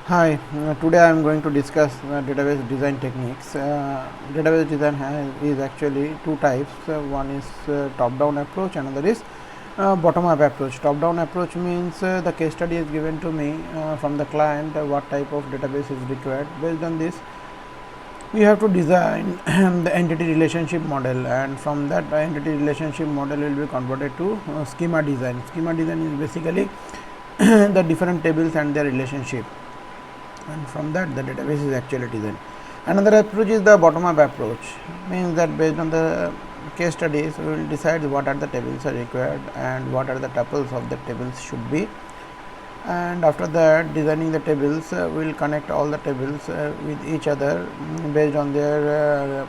Hi, today I am going to discuss database design techniques. Database design is actually two types. One is top-down approach, another is bottom-up approach. Top-down approach means the case study is given to me from the client, what type of database is required. Based on this, we have to design the entity relationship model, and from that entity relationship model will be converted to schema design. Schema design is basically the different tables and their relationship, and from that the database is actually designed. Another approach is the bottom-up approach, means that based on the case studies we will decide what are the tables are required and what are the tuples of the tables should be, and after that designing the tables we will connect all the tables with each other based on their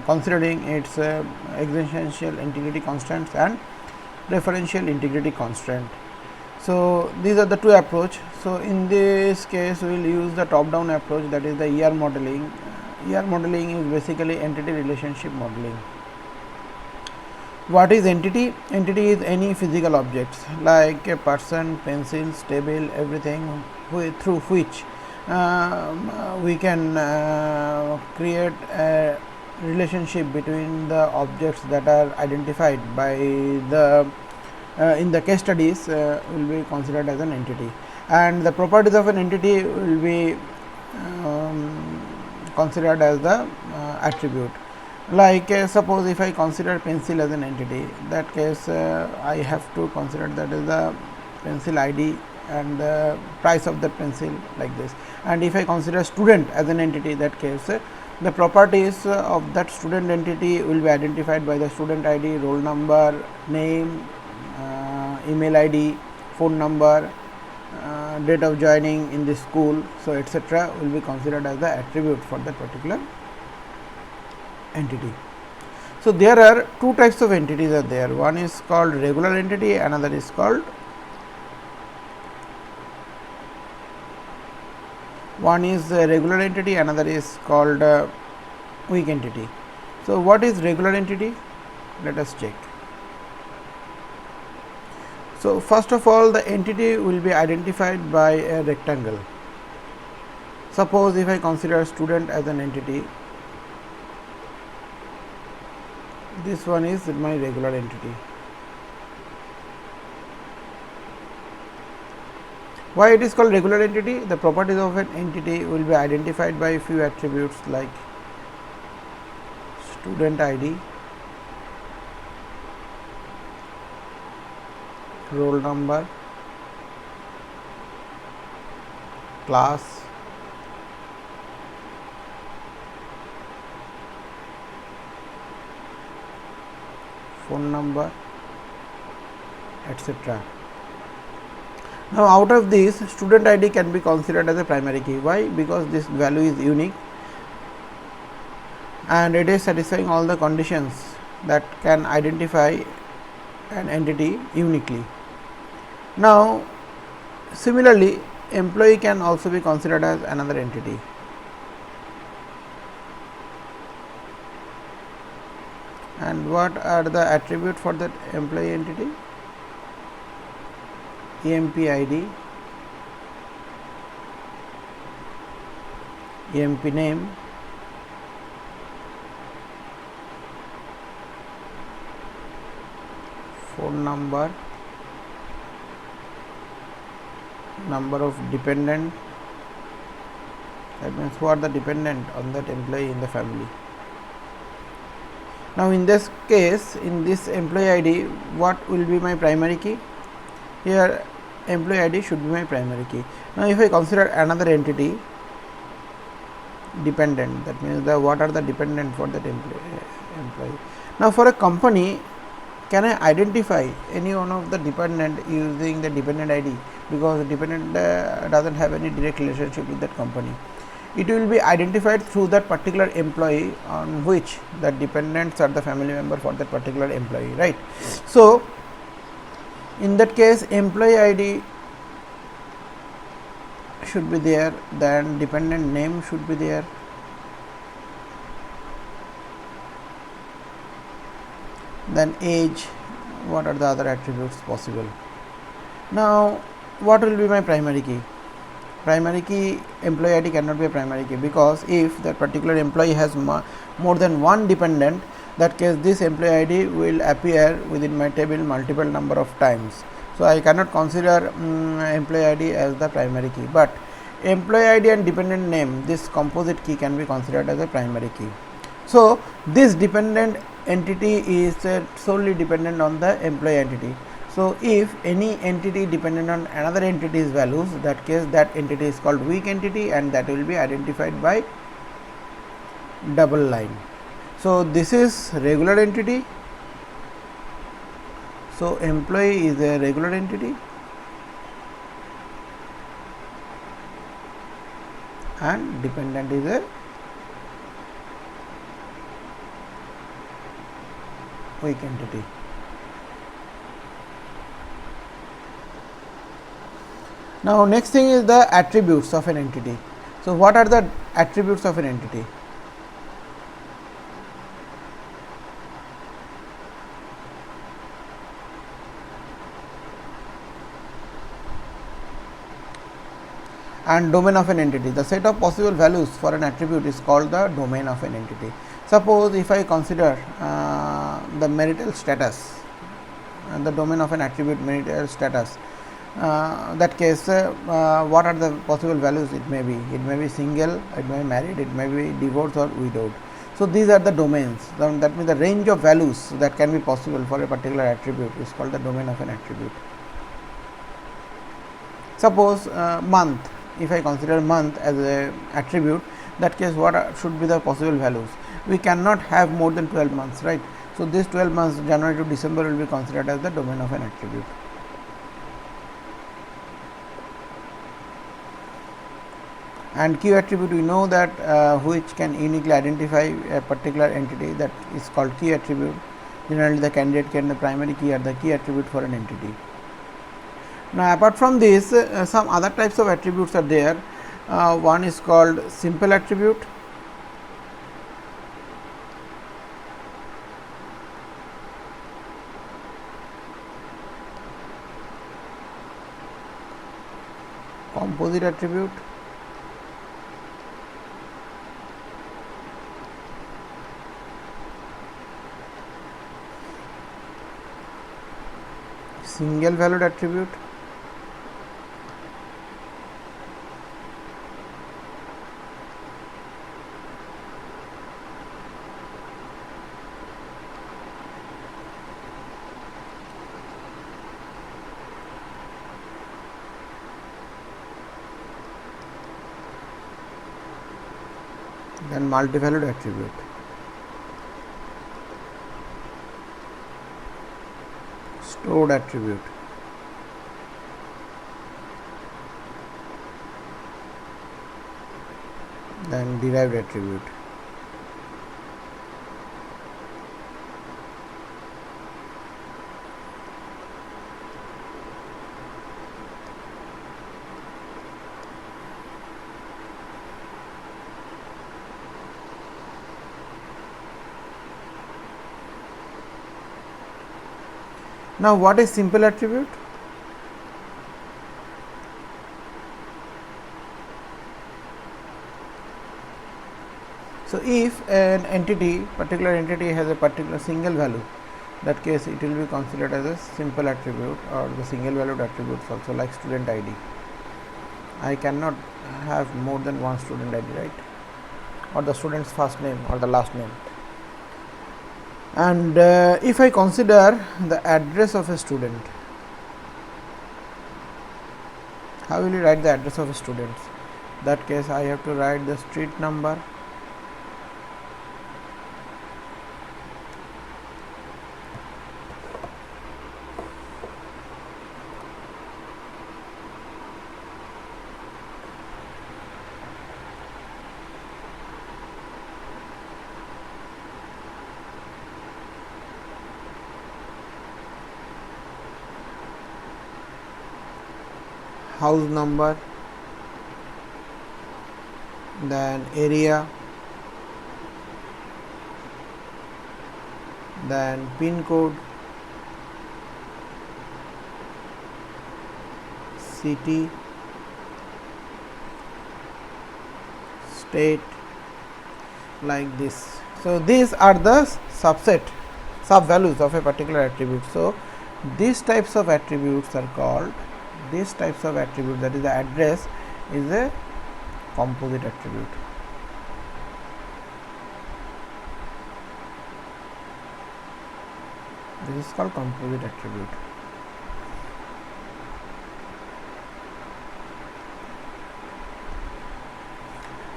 considering its existential integrity constants and referential integrity constraint. So these are the two approach. So in this case we will use the top down approach, that is the ER modeling. ER modeling is basically entity relationship modeling. What is entity? Entity is any physical objects like a person, pencils, table, everything through which we can create a relationship between the objects that are identified by the in the case studies will be considered as an entity, and the properties of an entity will be considered as the attribute. Like suppose if I consider pencil as an entity, that case I have to consider that is the pencil ID and the price of that pencil, like this. And if I consider student as an entity, that case the properties of that student entity will be identified by the student ID, roll number, name, email ID, phone number, date of joining in the school, so etc. will be considered as the attribute for that particular entity. So there are two types of entities are there. One is called regular entity, another is called regular entity, another is called weak entity. So what is regular entity? Let us check. So first of all, the entity will be identified by a rectangle. Suppose if I consider student as an entity, this one is my regular entity. Why it is called regular entity? The properties of an entity will be identified by a few attributes like student ID, roll number, class, phone number, etc. Now out of this, student ID can be considered as a primary key. Why? Because this value is unique and it is satisfying all the conditions that can identify an entity uniquely. Now similarly, employee can also be considered as another entity. And what are the attributes for that employee entity? EMP ID, EMP name, phone number, number of dependent, that means who are the dependent on that employee in the family. Now in this case, in this employee ID, what will be my primary key? Here employee ID should be my primary key. Now if I consider another entity, dependent, that means what are the dependent for that employee. Now for a company, can I identify any one of the dependent using the dependent ID? Because the dependent doesn't have any direct relationship with that company. It will be identified through that particular employee on which the dependents are the family member for that particular employee, right? So in that case, employee ID should be there, then dependent name should be there, then age, what are the other attributes possible. Now what will be my primary key? Primary key employee ID cannot be a primary key, because if that particular employee has more than one dependent, that case this employee ID will appear within my table multiple number of times. So I cannot consider employee ID as the primary key, but employee ID and dependent name, this composite key can be considered as a primary key. So this dependent entity is solely dependent on the employee entity. So if any entity dependent on another entity's values, that case that entity is called weak entity, and that will be identified by double line. So this is regular entity. So employee is a regular entity and dependent is a weak entity. Now next thing is the attributes of an entity. So what are the attributes of an entity? And domain of an entity. The set of possible values for an attribute is called the domain of an entity. Suppose if I consider the marital status, the domain of an attribute marital status, that case what are the possible values? It may be single, it may be married, it may be divorced or widowed. So these are the domains. That means the range of values that can be possible for a particular attribute is called the domain of an attribute. Suppose month, if I consider month as a attribute, that case what should be the possible values? We cannot have more than 12 months, right? So this 12 months, January to December, will be considered as the domain of an attribute. And key attribute, we know that which can uniquely identify a particular entity, that is called key attribute. Generally the candidate key and the primary key are the key attribute for an entity. Now apart from this, some other types of attributes are there. One is called simple attribute, composite attribute, single valued attribute, then multi-valued attribute. Stored attribute, then derived attribute. Now what is simple attribute? So if an entity, particular entity has a particular single value, that case it will be considered as a simple attribute, or the single valued attributes also, like student ID. I cannot have more than one student ID, right? Or the student's first name or the last name. And if I consider the address of a student, how will you write the address of a student? That case I have to write the street number, house number, then area, then pin code, city, state like this. So these are the sub values of a particular attribute. So these types of attributes are called, these types of attribute, that is the address, is a composite attribute. This is called composite attribute.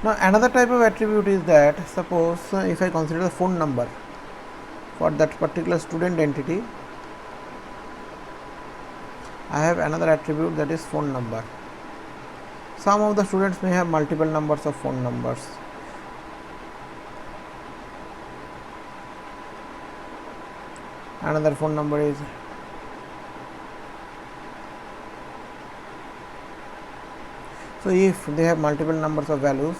Now another type of attribute is that, suppose if I consider the phone number for that particular student entity, I have another attribute, that is phone number. Some of the students may have multiple numbers of phone numbers. Another phone number is so if they have multiple numbers of values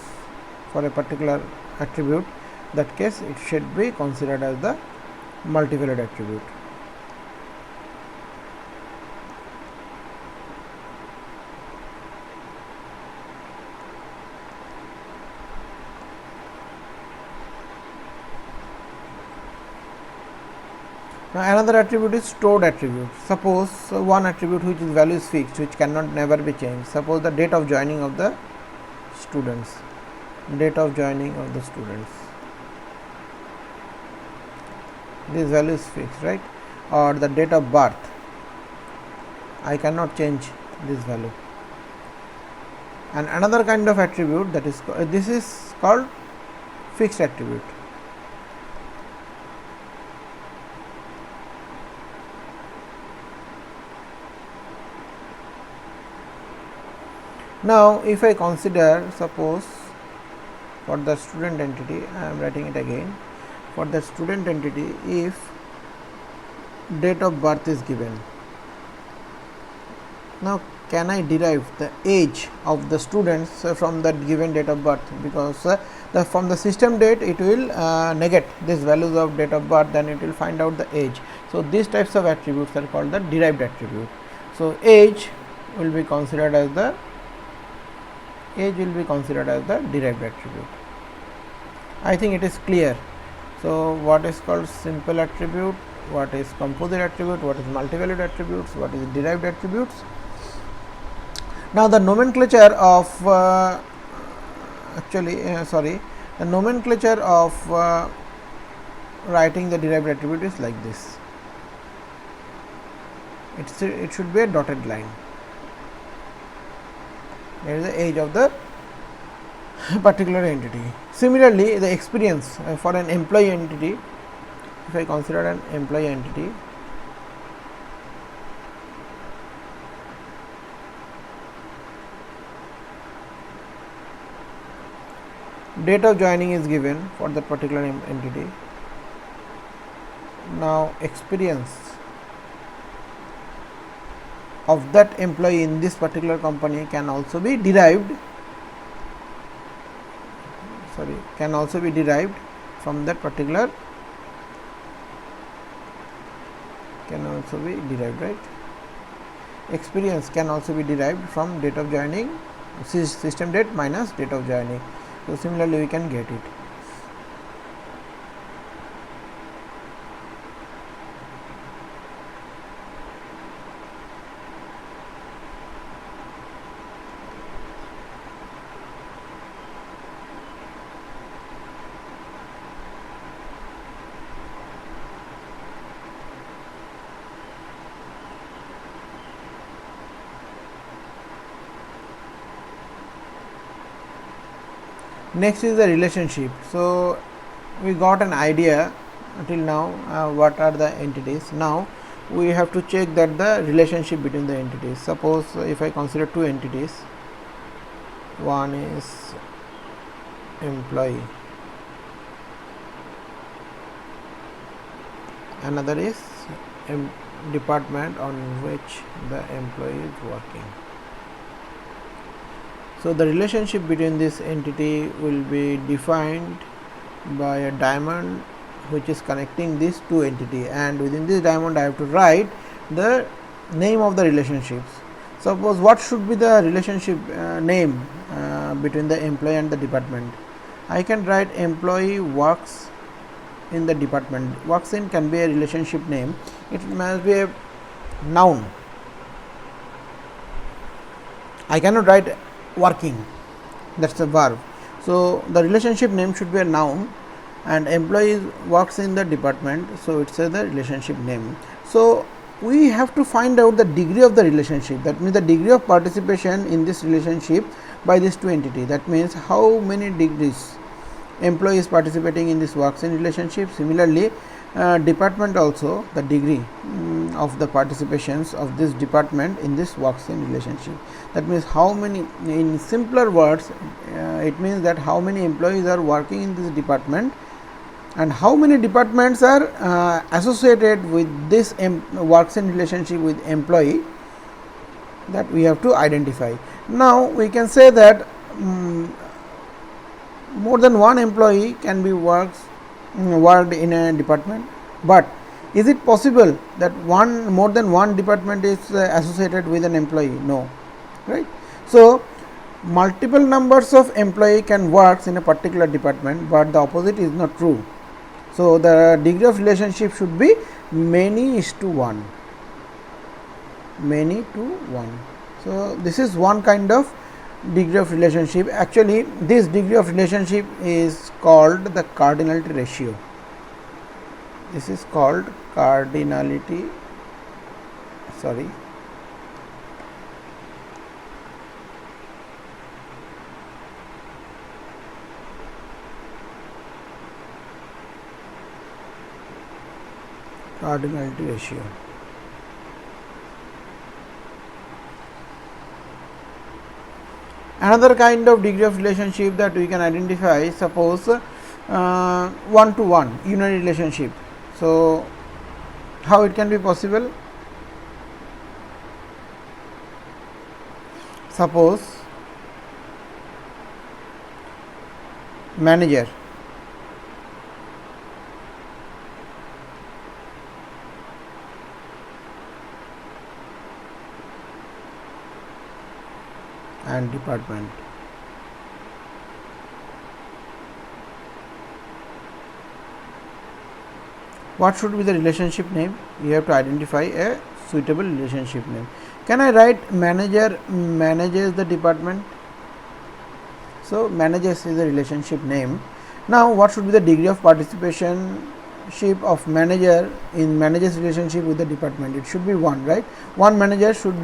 for a particular attribute, that case it should be considered as the multivalued attribute. Now another attribute is stored attribute. Suppose one attribute which is value is fixed, which cannot never be changed. Suppose the date of joining of the students, date of joining of the students, this value is fixed, right? Or the date of birth, I cannot change this value. And another kind of attribute, that is this is called fixed attribute. Now if I consider, suppose for the student entity, I am writing it again, for the student entity, if date of birth is given, now can I derive the age of the students from that given date of birth, because from the system date it will negate this values of date of birth, then it will find out the age. So these types of attributes are called the derived attribute. So age will be considered as the derived attribute. I think it is clear. So what is called simple attribute, what is composite attribute, what is multivalued attributes, what is derived attributes. Now the nomenclature of the nomenclature of writing the derived attribute is like this. It should be a dotted line. There is the age of the particular entity. Similarly, the experience for an employee entity, if I consider an employee entity, date of joining is given for that particular entity. Now experience of that employee in this particular company can also be derived from that particular, right? Experience can also be derived from date of joining, system date minus date of joining. So similarly we can get it. Next is the relationship. So we got an idea until now what are the entities. Now we have to check that the relationship between the entities. Suppose if I consider two entities, one is employee, another is department on which the employee is working. So the relationship between this entity will be defined by a diamond which is connecting these two entities, and within this diamond I have to write the name of the relationships. Suppose what should be the relationship name between the employee and the department. I can write employee works in the department. Works in can be a relationship name. It must be a noun. I cannot write working, that's a verb. So the relationship name should be a noun, and employee works in the department, so it's the relationship name. So we have to find out the degree of the relationship, that means the degree of participation in this relationship by these two entities. That means how many degrees employee is participating in this works in relationship. Similarly, department also, the degree of the participations of this department in this works in relationship. That means how many, in simpler words, it means that how many employees are working in this department and how many departments are associated with this works in relationship with employee, that we have to identify. Now we can say that more than one employee can be worked in a department, but is it possible that more than one department is associated with an employee? No, right? So multiple numbers of employee can work in a particular department, but the opposite is not true. So the degree of relationship should be many is to one. Many to one. So this is one kind of degree of relationship. Actually, this degree of relationship is called the cardinality ratio. This is called cardinality ratio. Another kind of degree of relationship that we can identify, suppose one to one unary relationship. So how it can be possible? Suppose manager and department. What should be the relationship name? You have to identify a suitable relationship name. Can I write manager manages the department? So manages is the relationship name. Now what should be the degree of participation of manager in manager's relationship with the department? It should be 1, right? One manager should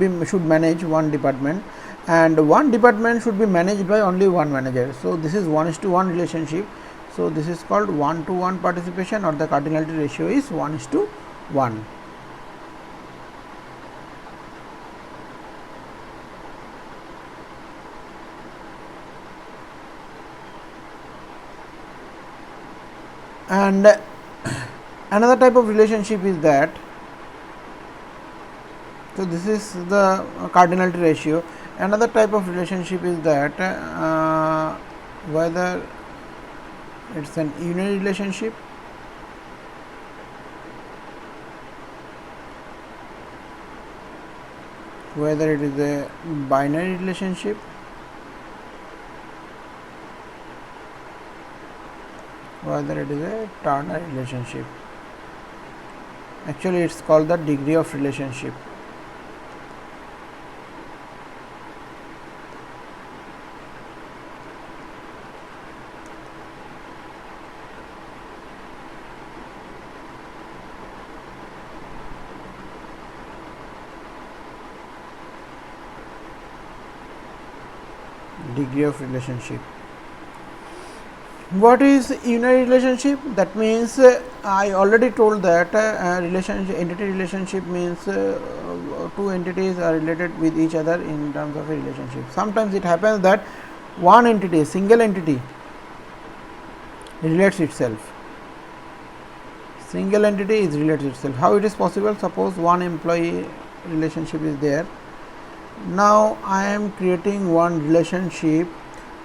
manage one department, and one department should be managed by only one manager. So this is 1:1 relationship. So this is called 1:1 participation, or the cardinality ratio is 1:1. And another type of relationship is that, so this is the cardinality ratio. Another type of relationship is that whether it's an unary relationship, whether it is a binary relationship, whether it is a ternary relationship. Actually, it's called the degree of relationship. Degree of relationship. What is unary relationship? That means I already told that entity relationship means two entities are related with each other in terms of a relationship. Sometimes it happens that one entity, single entity, relates itself. Single entity is relates itself. How it is possible? Suppose one employee relationship is there. Now I am creating one relationship.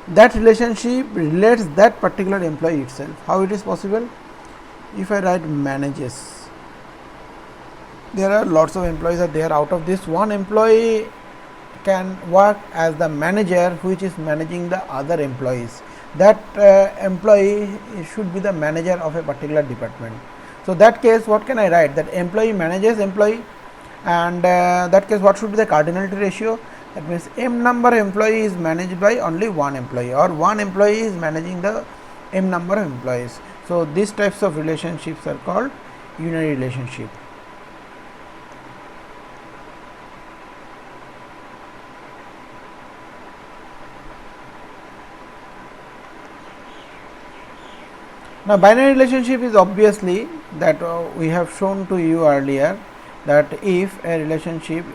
That relationship relates that particular employee itself. How it is possible? If I write manages, there are lots of employees are there. Out of this, one employee can work as the manager which is managing the other employees. That employee should be the manager of a particular department. So that case, what can I write? That employee manages employee, and that case, what should be the cardinality ratio? That means m number of employee is managed by only one employee, or one employee is managing the m number of employees. So these types of relationships are called unary relationship. Now binary relationship is obviously that we have shown to you earlier, that if a relationship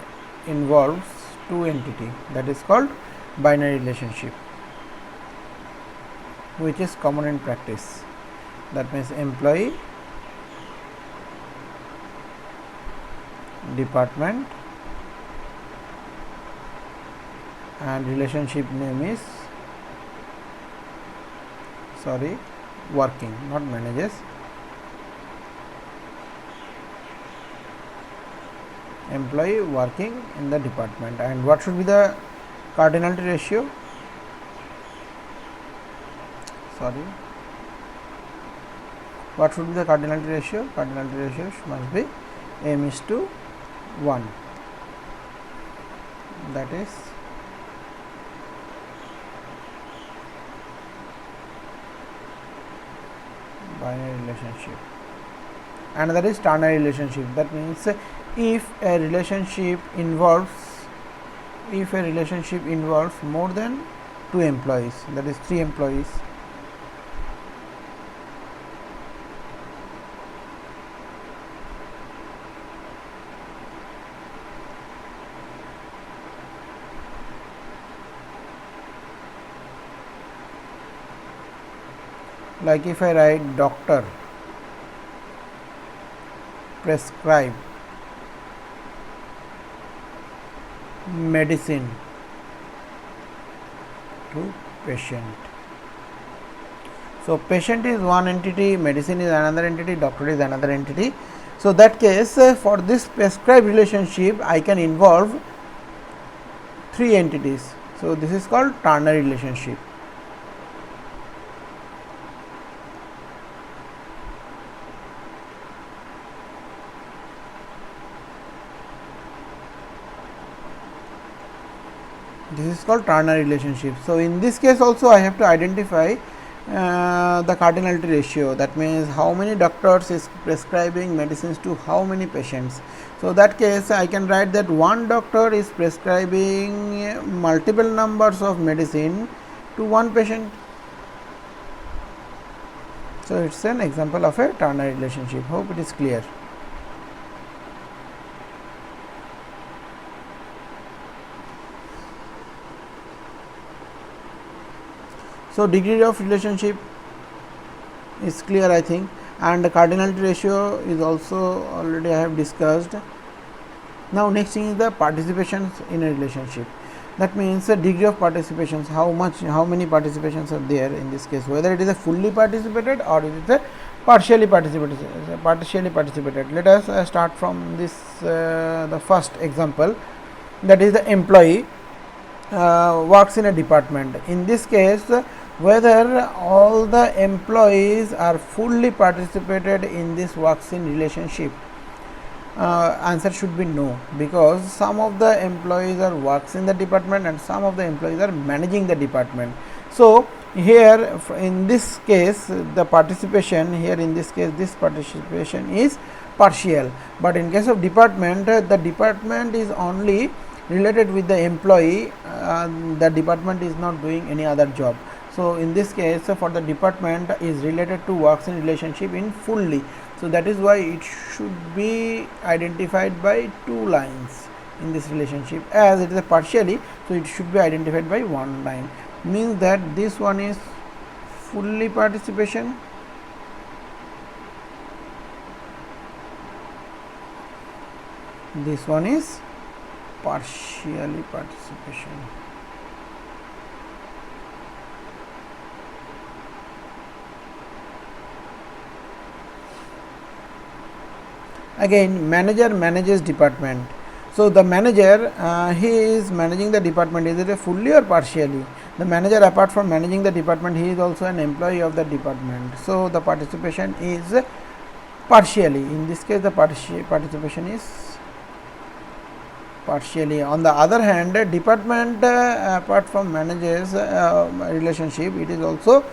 involves two entities, that is called binary relationship, which is common in practice. That means employee, department, and relationship name is working, not manages. Employee working in the department. And what should be the cardinality ratio? What should be the cardinality ratio? Cardinality ratio must be m is to 1. That is binary relationship. Another is ternary relationship. That means if a relationship involves more than 2 employees, that is 3 employees, like if I write doctor prescribe medicine to patient. So patient is one entity, medicine is another entity, doctor is another entity. So that case, for this prescribe relationship I can involve 3 entities. So this is called ternary relationship. This is called ternary relationship. So in this case also I have to identify the cardinality ratio. That means how many doctors is prescribing medicines to how many patients. So that case I can write that one doctor is prescribing multiple numbers of medicine to one patient. So it's an example of a ternary relationship. Hope it is clear. So degree of relationship is clear, I think, and the cardinality ratio is also already I have discussed. Now next thing is the participations in a relationship. That means the degree of participations, how many participations are there in this case, whether it is a fully participated or it is a partially participated. Let us start from this the first example, that is the employee works in a department. In this case, whether all the employees are fully participated in this works in relationship, answer should be no, because some of the employees are works in the department and some of the employees are managing the department. So here in this case the participation, here in this case this participation is partial, but in case of department, the department is only related with the employee, the department is not doing any other job. So in this case, for the department is related to works in relationship in fully. So that is why it should be identified by 2 lines in this relationship. As it is a partially, so it should be identified by 1 line. Means that this one is fully participation, this one is partially participation. Again, manager manages department. So the manager, he is managing the department. Is it a fully or partially? The manager, apart from managing the department, he is also an employee of the department. So the participation is partially. In this case, the participation is partially. On the other hand, department, apart from managers relationship, it is also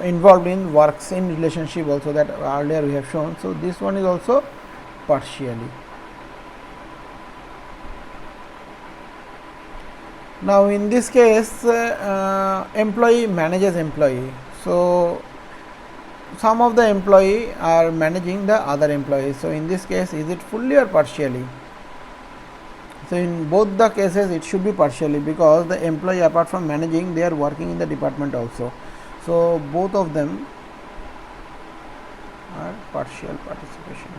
involved in works in relationship also, that earlier we have shown. So this one is also partially. Now in this case, employee manages employee. So some of the employee are managing the other employees. So in this case, is it fully or partially? So in both the cases it should be partially, because the employee, apart from managing, they are working in the department also. So both of them are partial participation.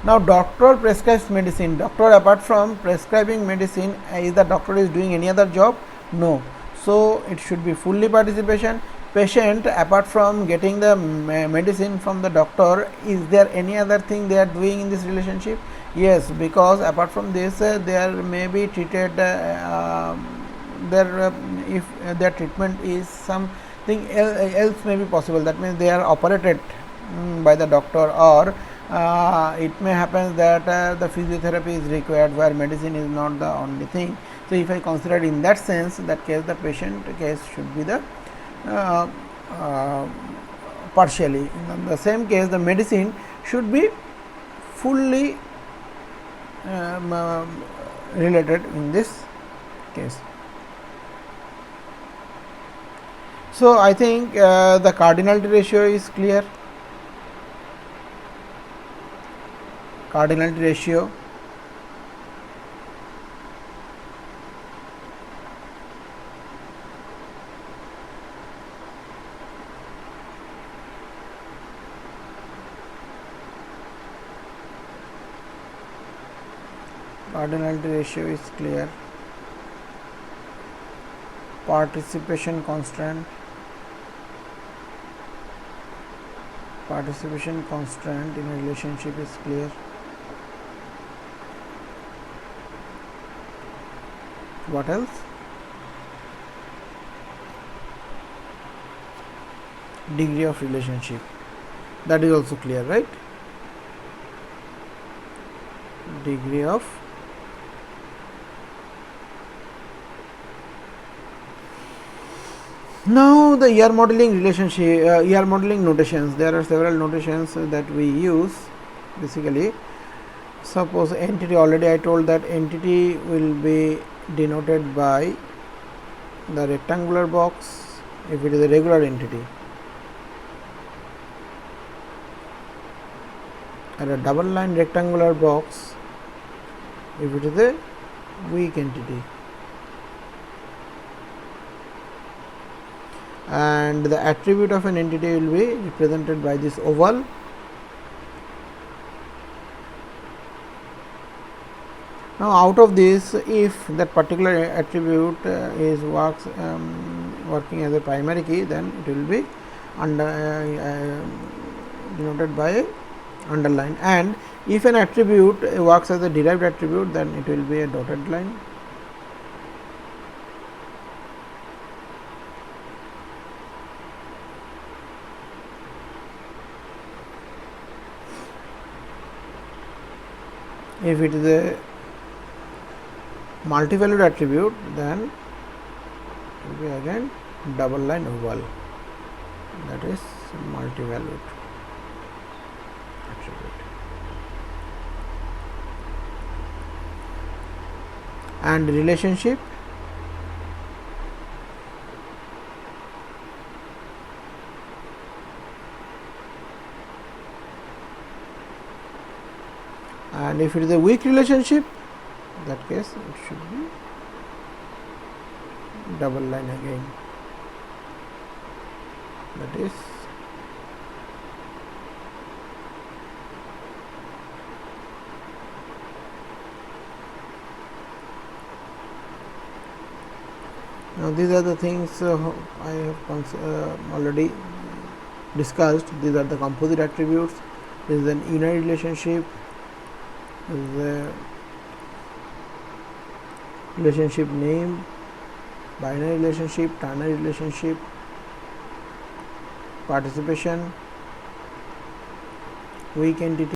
Now doctor prescribes medicine. Doctor, apart from prescribing medicine, is the doctor is doing any other job? No. So it should be fully participation. Patient, apart from getting the medicine from the doctor, is there any other thing they are doing in this relationship? Yes, because apart from this, there may be treated if their treatment is something else may be possible. That means they are operated by the doctor, or it may happen that the physiotherapy is required, where medicine is not the only thing. So if I consider in that sense, that case the patient case should be the partially. In the same case, the medicine should be fully related in this case. So I think the cardinality ratio is clear. Cardinality ratio, cardinality ratio is clear. Participation constant, participation constant in a relationship is clear. What else? Degree of relationship, that is also clear, right? Degree of now the ER modeling relationship, ER modeling notations. There are several notations that we use. Basically, suppose entity, already I told that entity will be denoted by the rectangular box if it is a regular entity, and a double line rectangular box if it is a weak entity, and the attribute of an entity will be represented by this oval. Now out of this, if that particular attribute is working as a primary key, then it will be denoted by a underline, and if an attribute works as a derived attribute, then it will be a dotted line. If it is a multi-valued attribute, then it will be again double line oval, that is multi-valued attribute. And relationship, and if it is a weak relationship, that case it should be double line again, that is Now these are the things I have already discussed. These are the composite attributes. This is an inner relationship. This is a relationship name, binary relationship, ternary relationship, participation, weak entity.